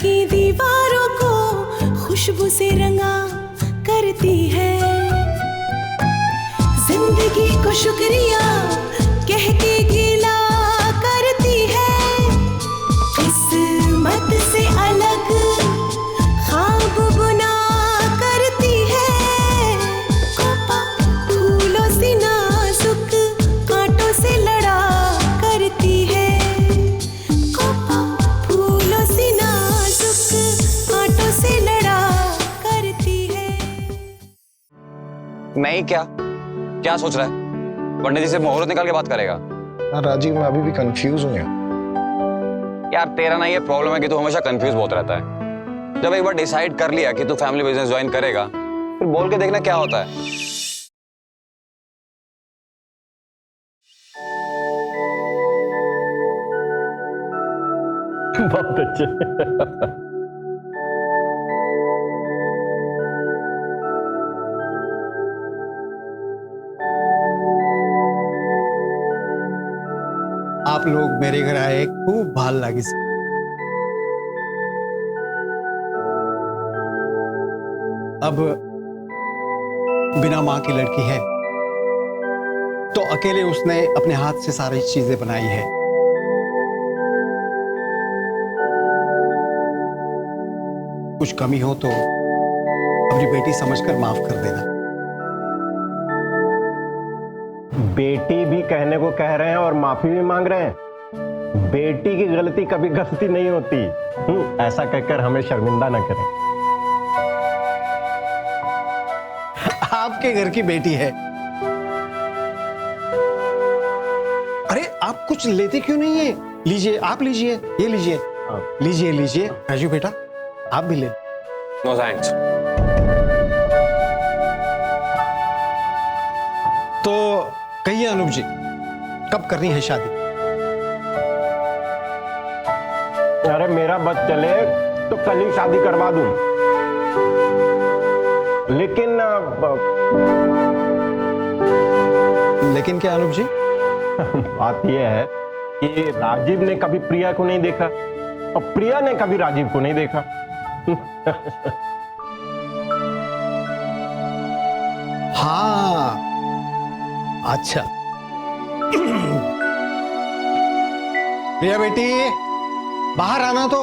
की दीवारों को खुशबू से रंगा करती है। जिंदगी को शुक्रिया कह के गिला करती है। किस्मत से अलग ख्वाब बुना करती है। कोपा फूलों से नाजुक कांटों से लड़ा करती है। कोपा फूलों से नाजुक कांटों से लड़ा करती है। नहीं, क्या सोच रहा है? पंडित जी से मुहूर्त निकाल के बात करेगा? राजीव, मैं अभी भी कंफ्यूज हूँ यार तेरा ना ये प्रॉब्लम है कि तू हमेशा कंफ्यूज बहुत रहता है। जब एक बार डिसाइड कर लिया कि तू फैमिली बिजनेस ज्वाइन करेगा, फिर बोल के देखना क्या होता है। बहुत अच्छे। आप लोग मेरे घर आए, खूब भाल लागी। अब बिना मां की लड़की है तो अकेले उसने अपने हाथ से सारी चीजें बनाई है। कुछ कमी हो तो अपनी बेटी समझकर माफ कर देना। बेटी भी कहने को कह रहे हैं और माफी भी मांग रहे हैं। बेटी की गलती कभी गलती नहीं होती। ऐसा कहकर हमें शर्मिंदा ना करें। आपके घर की बेटी है। अरे आप कुछ लेते क्यों नहीं है? लीजिए, आप लीजिए, ये लीजिए, लीजिए लीजिए। राजू बेटा आप भी ले। No thanks. तो कहिए अनूप जी, कब करनी है शादी? अरे मेरा बस चले तो कल ही शादी करवा दूं। लेकिन क्या अनूप जी? बात यह है कि राजीव ने कभी प्रिया को नहीं देखा और प्रिया ने कभी राजीव को नहीं देखा। हाँ, अच्छा। प्रिया बेटी, बाहर आना तो।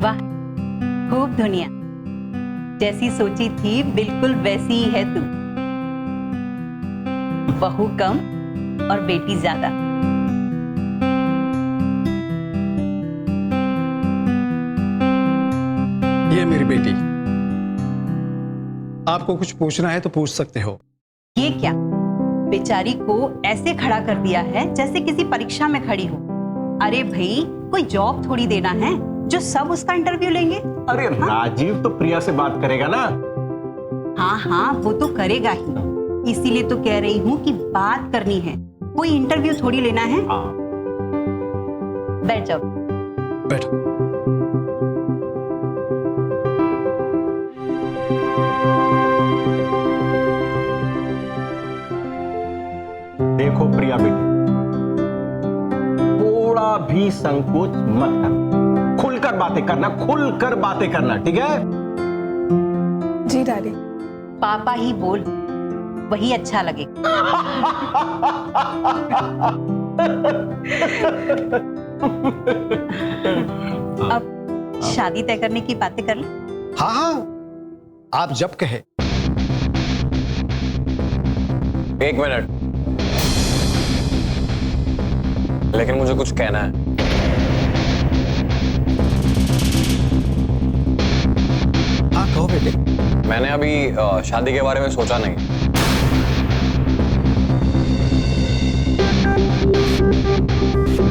वाह, खूब दुनिया जैसी सोची थी बिल्कुल वैसी ही है तू। बहू कम और बेटी ज्यादा। ये मेरी बेटी। आपको कुछ पूछना है तो पूछ सकते हो। ये क्या, बेचारी को ऐसे खड़ा कर दिया है जैसे किसी परीक्षा में खड़ी हो। अरे भाई, कोई जॉब थोड़ी देना है जो सब उसका इंटरव्यू लेंगे। अरे राजीव तो प्रिया से बात करेगा ना। हाँ हाँ, वो तो करेगा ही, इसीलिए तो कह रही हूँ कि बात करनी है, कोई इंटरव्यू थोड़ी लेना है। बैठ जाओ। बैठो। देखो प्रिया बेटी, थोड़ा भी संकोच मत करना, खुलकर बातें करना, खुलकर बातें करना, ठीक है? जी डैडी। पापा ही बोल, वही अच्छा लगेगा। अब शादी तय करने की बातें कर ले। हाँ हाँ, आप जब कहे। एक मिनट, लेकिन मुझे कुछ कहना है। हाँ कहो बेटे। मैंने अभी शादी के बारे में सोचा नहीं।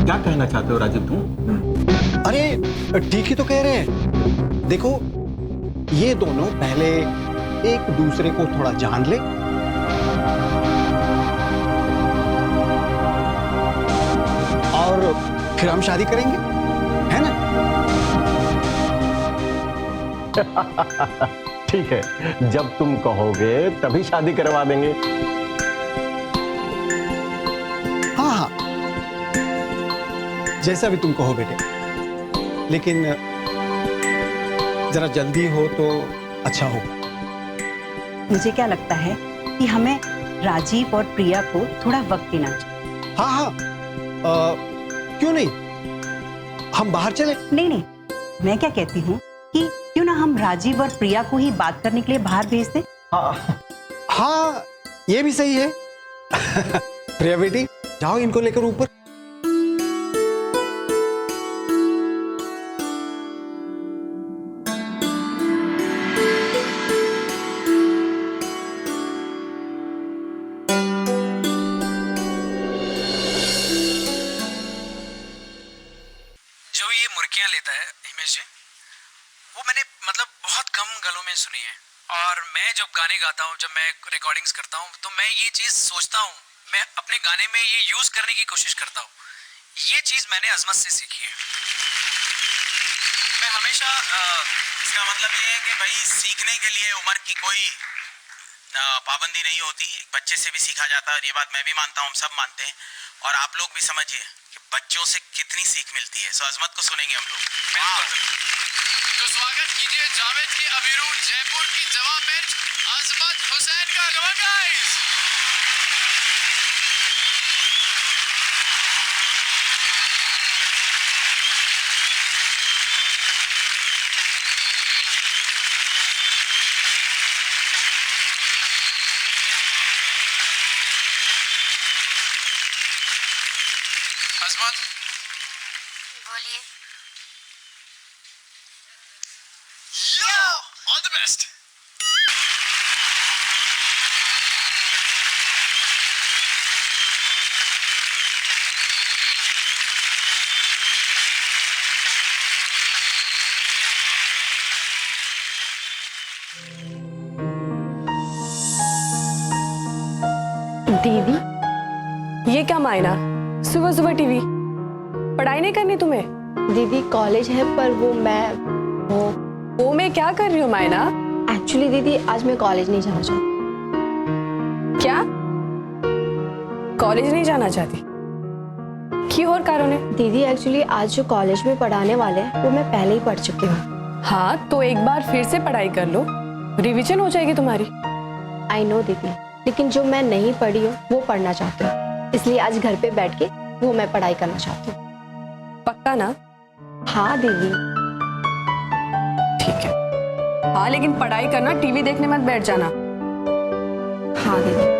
क्या कहना चाहते हो राजीव तुम? अरे ठीक ही तो कह रहे हैं। देखो, ये दोनों पहले एक दूसरे को थोड़ा जान ले, और फिर हम शादी करेंगे, है ना? ठीक है, जब तुम कहोगे तभी शादी करवा देंगे। हाँ हाँ, जैसा भी तुम कहो बेटे, लेकिन जरा जल्दी हो तो अच्छा होगा। मुझे क्या लगता है कि हमें राजीव और प्रिया को थोड़ा वक्त देना चाहिए। हाँ हाँ, क्यों नहीं, हम बाहर चले। नहीं नहीं, मैं क्या कहती हूँ कि क्यों ना हम राजीव और प्रिया को ही बात करने के लिए बाहर भेज दें। हाँ, ये भी सही है। प्रिया बेटी, जाओ इनको लेकर ऊपर। जो ये मुर्गियां लेता है हिमेश जी, वो मैंने मतलब बहुत कम गलों में सुनी है। और मैं जब गाने गाता हूँ, जब मैं रिकॉर्डिंग्स करता हूँ, तो मैं ये चीज़ सोचता हूँ, मैं अपने गाने में ये यूज़ करने की कोशिश करता हूँ। ये चीज़ मैंने अजमत से सीखी है। मैं हमेशा इसका मतलब ये है कि भाई सीखने के लिए उम्र की कोई पाबंदी नहीं होती, एक बच्चे से भी सीखा जाता है। और ये बात मैं भी मानता हूँ, हम सब मानते हैं। और आप लोग भी समझिए कि बच्चों से कितनी सीख मिलती है। सो अजमत को सुनेंगे हम लोग। तो स्वागत कीजिए जावेद की अबीरू जयपुर की जवाब मैच अजमत हुसैन का। गाइस, अजमत बोलिए। यो ऑल द बेस्ट। दीदी, ये क्या मायना? सुबह सुबह टीवी? पढ़ाई नहीं करनी तुम्हें? दीदी कॉलेज है, पर वो मैं क्या कर रही हूँ मायना? एक्चुअली दीदी आज मैं कॉलेज नहीं जाना चाहती। क्या कॉलेज नहीं जाना चाहती? क्यों, और कारण है? दीदी एक्चुअली आज जो कॉलेज में पढ़ाने वाले हैं वो मैं पहले ही पढ़ चुकी हूँ। हाँ, तो एक बार फिर से पढ़ाई कर लो, रिवीजन हो जाएगी तुम्हारी। आई नो दीदी, लेकिन जो मैं नहीं पढ़ी हूँ वो पढ़ना चाहती हूँ, इसलिए आज घर पे बैठ के वो मैं पढ़ाई करना चाहती हूँ। पक्का ना? हाँ दीदी। ठीक है। हाँ, लेकिन पढ़ाई करना, टीवी देखने मत बैठ जाना। हाँ दीदी।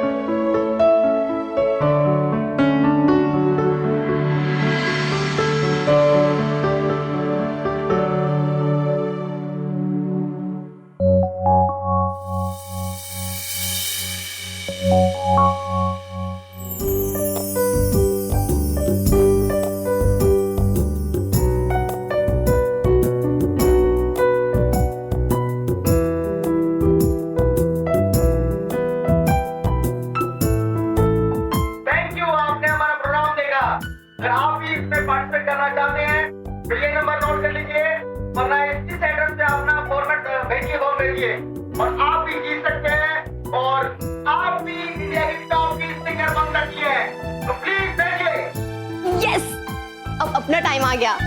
अगर आप भी इसमें पार्टिसिपेट करना चाहते हैं तो ये नंबर नोट कर लीजिए, वरना इस एड्रेस पे अपना फॉर्मेट भेजिए, फॉर्म भेजिए और आप भी जीत सकते हैं और आप भी इंडिया की टॉप की सिंगर बन सकती हैं। तो प्लीज भेजिए। यस, अब अपना टाइम आ गया।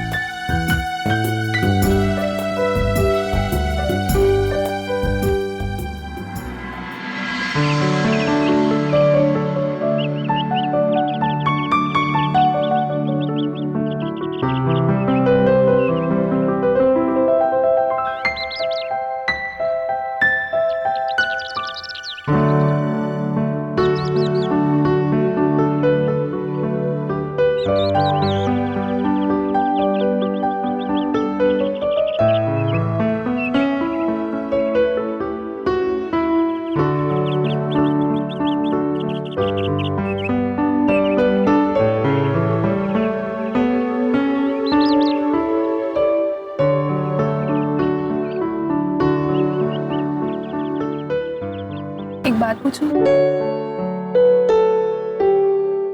एक बात पूछूं?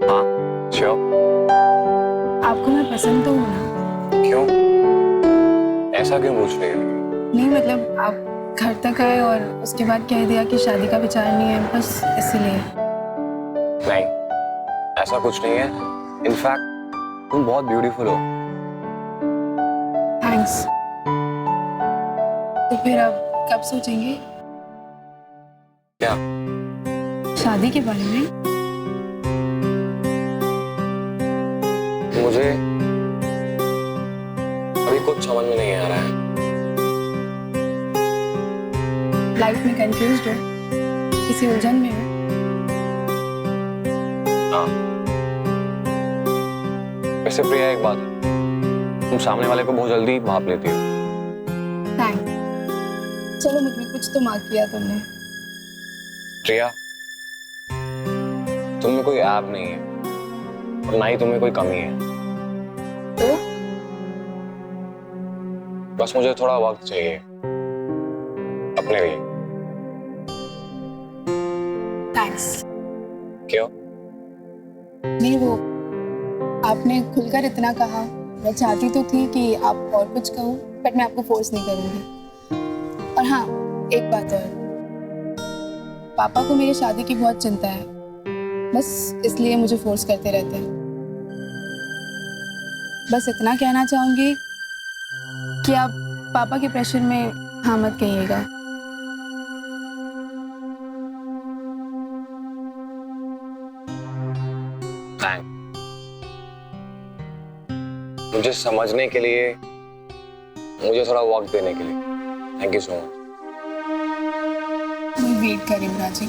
हाँ श्योर। आपको मैं पसंद तो हूँ ना? क्यों, ऐसा क्यों पूछ रही है? नहीं मतलब आप घर तक आए और उसके बाद कह दिया कि शादी का विचार नहीं है, बस इसीलिए। नहीं, ऐसा कुछ नहीं है। इनफैक्ट तुम बहुत ब्यूटीफुल हो। थैंक्स। तो फिर आप कब सोचेंगे क्या? शादी के बारे में? मुझे अभी कुछ समझ में नहीं आ रहा है। लाइफ में कंफ्यूज्ड हो, किसी उलझन में हो? हाँ। वैसे प्रिया एक बात है, तुम सामने वाले को बहुत जल्दी भाप लेती हो। थैंक्स। चलो मुझ में कुछ तो मार्क किया तुमने। प्रिया, तुम में कोई ऐप नहीं है और ना ही तुम्हें कोई कमी है। तो बस मुझे थोड़ा वक्त चाहिए अपने लिए। थैंक्स। क्यों? नहीं वो आपने खुलकर इतना कहा, मैं चाहती तो थी कि आप और कुछ कहो, बट मैं आपको फोर्स नहीं करूंगी। और हाँ, एक बात और, पापा को मेरी शादी की बहुत चिंता है, बस इसलिए मुझे फोर्स करते रहते हैं। बस इतना कहना चाहूंगी कि आप पापा के प्रेशर में हाँ मत कहिएगा। मुझे समझने के लिए, मुझे थोड़ा वक्त देने के लिए थैंक यू सो मच। मैं वेट करें राजी।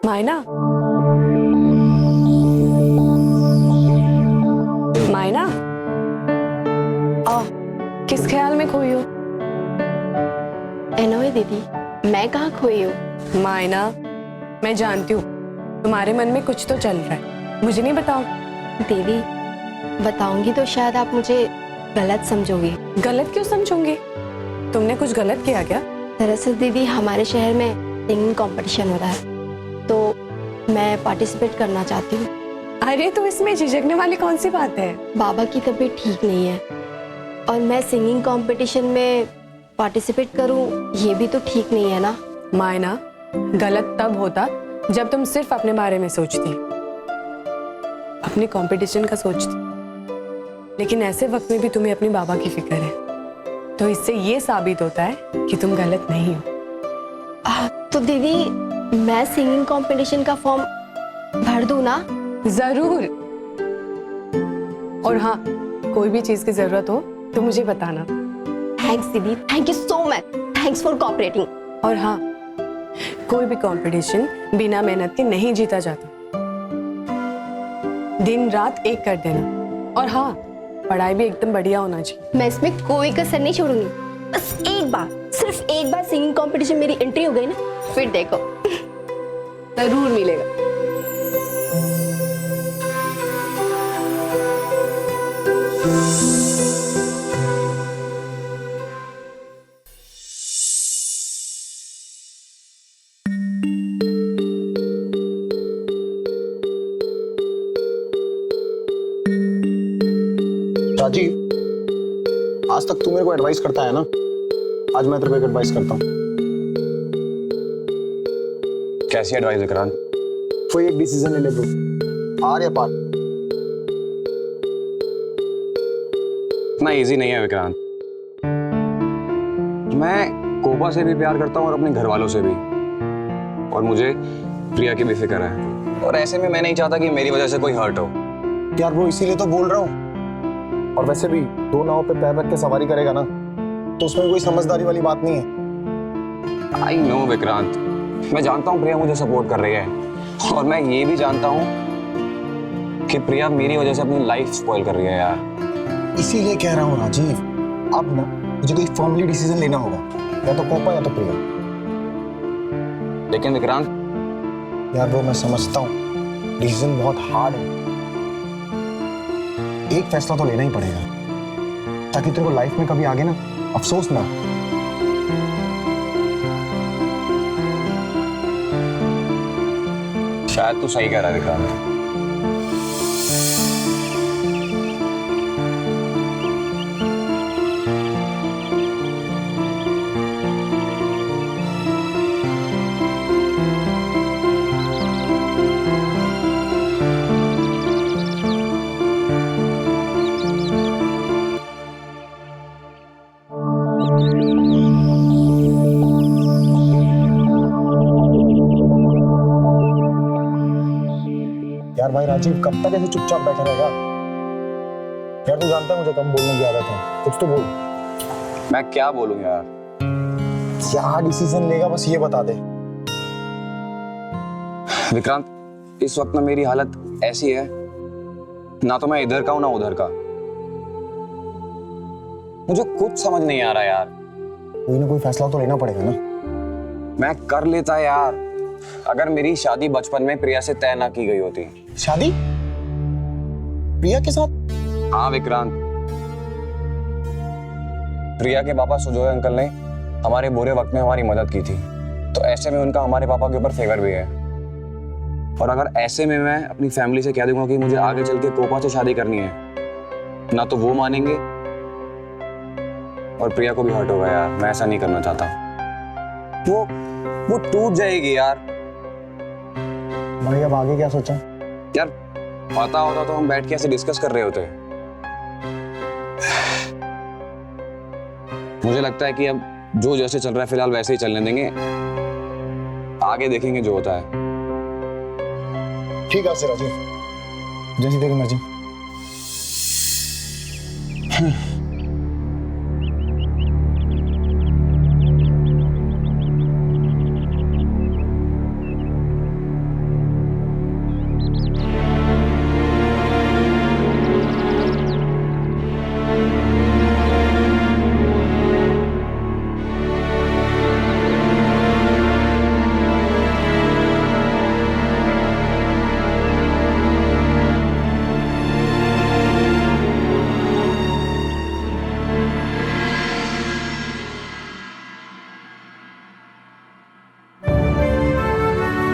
मायना, मायना, किस ख्याल में खोई हो? एनोए दीदी, मैं कहाँ खोई हूँ? मायना, मैं जानती हूँ तुम्हारे मन में कुछ तो चल रहा है, मुझे नहीं बताओ? दीदी, बताऊंगी तो शायद आप मुझे गलत समझोगी। गलत क्यों समझूंगी? तुमने कुछ गलत किया क्या? दरअसल दीदी, हमारे शहर में सिंगिंग कंपटीशन हो रहा है, तो मैं पार्टिसिपेट करना चाहती हूँ। अरे तो इसमें झिझकने वाली कौन सी बात है? बाबा की तबीयत ठीक नहीं है और मैं सिंगिंग कंपटीशन में पार्टिसिपेट करूँ, ये भी तो ठीक नहीं है ना। मायना, गलत तब होता जब तुम सिर्फ अपने बारे में सोचती, अपने कंपटीशन का सोचती, लेकिन ऐसे वक्त में भी तुम्हें अपने बाबा की फिक्र है, तो इससे ये साबित होता है कि तुम गलत नहीं हो। तो दीदी, मैं सिंगिंग कंपटीशन का फॉर्म भर दूं ना? जरूर। और हाँ, कोई भी चीज की जरूरत हो तो मुझे बताना। थैंक्स दीदी, thank you so much, thanks for cooperating. और हाँ, कोई भी कंपटीशन बिना मेहनत के नहीं जीता जाता, दिन रात एक कर देना। और हाँ, पढ़ाई भी एकदम बढ़िया होना चाहिए। मैं इसमें कोई कसर नहीं छोड़ूंगी। बस एक बार, सिर्फ एक बार सिंगिंग कंपटीशन मेरी एंट्री हो गई ना, फिर देखो जरूर मिलेगा। राजीव, आज तक तू मेरे को एडवाइस करता है ना, आज मैं तेरे को एक एडवाइस करता हूँ। कैसी एडवाइस विक्रांत? कोई एक डिसीजन ले ले ब्रो, आर या पार। इतना इजी नहीं है विक्रांत। मैं कोपा से भी प्यार करता हूँ और अपने घर वालों से भी, और मुझे प्रिया की भी फिक्र है, और ऐसे में मैं नहीं चाहता कि मेरी वजह से कोई हर्ट हो। यार वो इसीलिए तो बोल रहा हूँ। और वैसे भी दो नाव पे पैर रख के सवारी करेगा ना, तो उसमें कोई समझदारी वाली बात नहीं है। आई नो विक्रांत, मैं जानता हूँ प्रिया मुझे सपोर्ट कर रही है, और मैं ये भी जानता हूँ कि प्रिया मेरी वजह से अपनी लाइफ स्पॉइल कर रही है यार। इसीलिए कह रहा हूँ राजीव, अब ना मुझे कोई फॉर्मली डिसीजन लेना होगा, या तो कोपा या तो प्रिया। लेकिन विक्रांत यार वो मैं समझता हूँ डिसीजन बहुत हार्ड है, एक फैसला तो लेना ही पड़ेगा, ताकि तेरे को लाइफ में कभी आगे ना अफसोस ना हो। शायद तू सही कह रहा है विक्रांत। यार भाई राजीव, कब तक ऐसे चुपचाप बैठा रहेगा? यार तू जानता है मुझे कम बोलने की आदत है, कुछ तो बोल। मैं क्या बोलूं यार? क्या डिसीजन लेगा बस ये बता दे। विक्रांत, इस वक्त ना मेरी हालत ऐसी है, ना तो मैं इधर का हूं ना उधर का। मुझे कुछ समझ नहीं आ रहा यार। कोई ना कोई फैसला तो लेना पड़ेगा ना। मैं कर लेता यार, अगर मेरी शादी बचपन में प्रिया से तय ना की गई होती। शादी प्रिया के साथ? हाँ विक्रांत, प्रिया के पापा सुजोय अंकल ने हमारे बुरे वक्त में हमारी मदद की थी, तो ऐसे में उनका हमारे पापा के ऊपर फेवर भी है। और अगर ऐसे में मैं अपनी फैमिली से कह दूंगा कि मुझे आगे चल के कोपा से शादी करनी है, ना तो वो मानेंगे और प्रिया को भी हर्ट होगा यार। मैं ऐसा नहीं करना चाहता, वो टूट जाएगी यार। भाई अब आगे क्या सोचा? यार पता होता तो हम बैठ के ऐसे डिस्कस कर रहे होते। मुझे लगता है कि अब जो जैसे चल रहा है फिलहाल वैसे ही चलने देंगे, आगे देखेंगे जो होता है। ठीक है राजीव, जैसी तेरी मर्जी।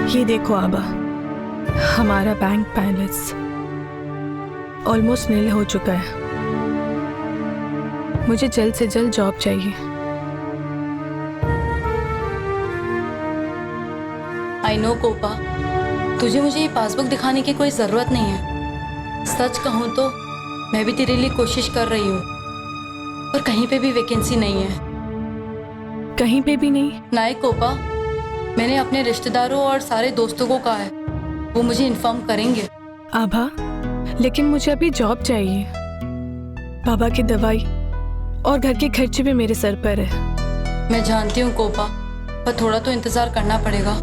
ये देखो आबा, हमारा बैंक बैलेंस ऑलमोस्ट नील हो चुका है। मुझे जल्द से जल्द जॉब चाहिए। आई नो कोपा, तुझे मुझे ये पासबुक दिखाने की कोई ज़रूरत नहीं है। सच कहूँ तो मैं भी तेरे लिए कोशिश कर रही हूँ, पर कहीं पे भी वैकेंसी नहीं है। कहीं पे भी नहीं? नहीं कोपा, मैंने अपने रिश्तेदारों और सारे दोस्तों को कहा है, वो मुझे इन्फॉर्म करेंगे। आभा, लेकिन मुझे अभी जॉब चाहिए। बाबा की दवाई और घर के खर्चे भी मेरे सर पर है। मैं जानती हूँ कोपा, पर थोड़ा तो इंतज़ार करना पड़ेगा।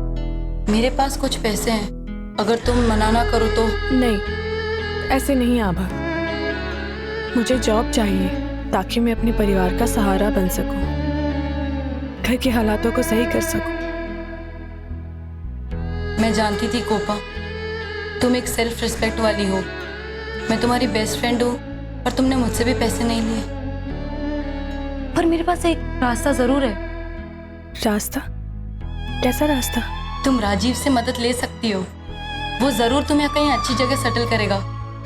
मेरे पास कुछ पैसे हैं, अगर तुम मना ना करो तो। नहीं, ऐसे नहीं आभा, मुझे जॉब चाहिए ताकि मैं अपने परिवार का सहारा बन सकूं, घर के हालातों को सही कर सकूं। मैं जानती थी कोपा, तुम एक सेल्फ रिस्पेक्ट वाली हो। मैं तुम्हारी बेस्ट फ्रेंड हूँ, पर तुमने मुझसे भी पैसे नहीं लिए। पर मेरे पास एक रास्ता ज़रूर है। रास्ता? कैसा रास्ता? तुम राजीव से मदद ले सकती हो, वो ज़रूर तुम्हें कहीं अच्छी जगह सेटल करेगा।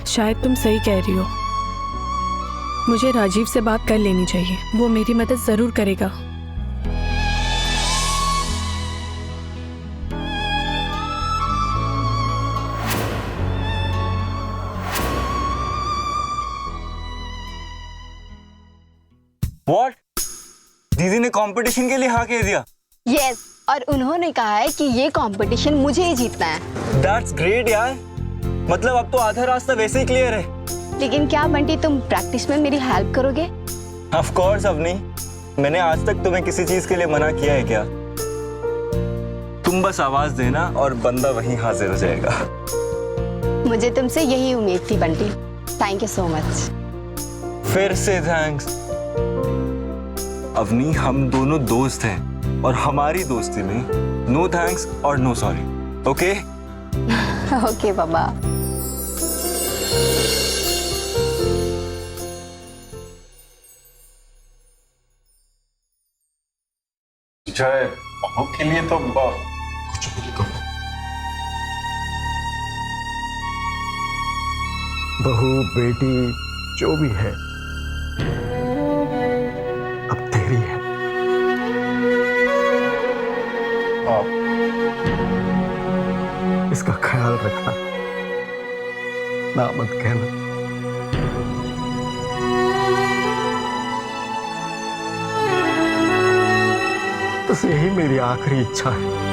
शायद तुम सही कह रही हो, मुझे राजीव से बात कर लेनी चाहिए, वो मेरी मदद जरूर करेगा। What? दीदी ने कंपटीशन के लिए हाँ कह दिया। यस, और उन्होंने कहा है कि ये कंपटीशन मुझे ही जीतना है। That's great यार। मतलब अब तो आधा रास्ता वैसे ही क्लियर है। लेकिन क्या बंटी, तुम प्रैक्टिस में मेरी हेल्प करोगे? Of course अवनी, मैंने आज तक तुम्हें किसी चीज के लिए मना किया है क्या? तुम बस आवाज देना और बंदा वहीं हाजिर हो जाएगा। मुझे तुमसे यही उम्मीद थी Bunty. Thank you so much. फिर से थैंक्स। अवनी, हम दोनों दोस्त हैं और हमारी दोस्ती में नो थैंक्स और नो सॉरी। ओके? ओके बाबा। जय, बहू के लिए तो कुछ भी कहो। बहू बेटी जो भी है अब तेरी है। इसका ख्याल रखना, ना मत कहना। बस यही मेरी आखिरी इच्छा है।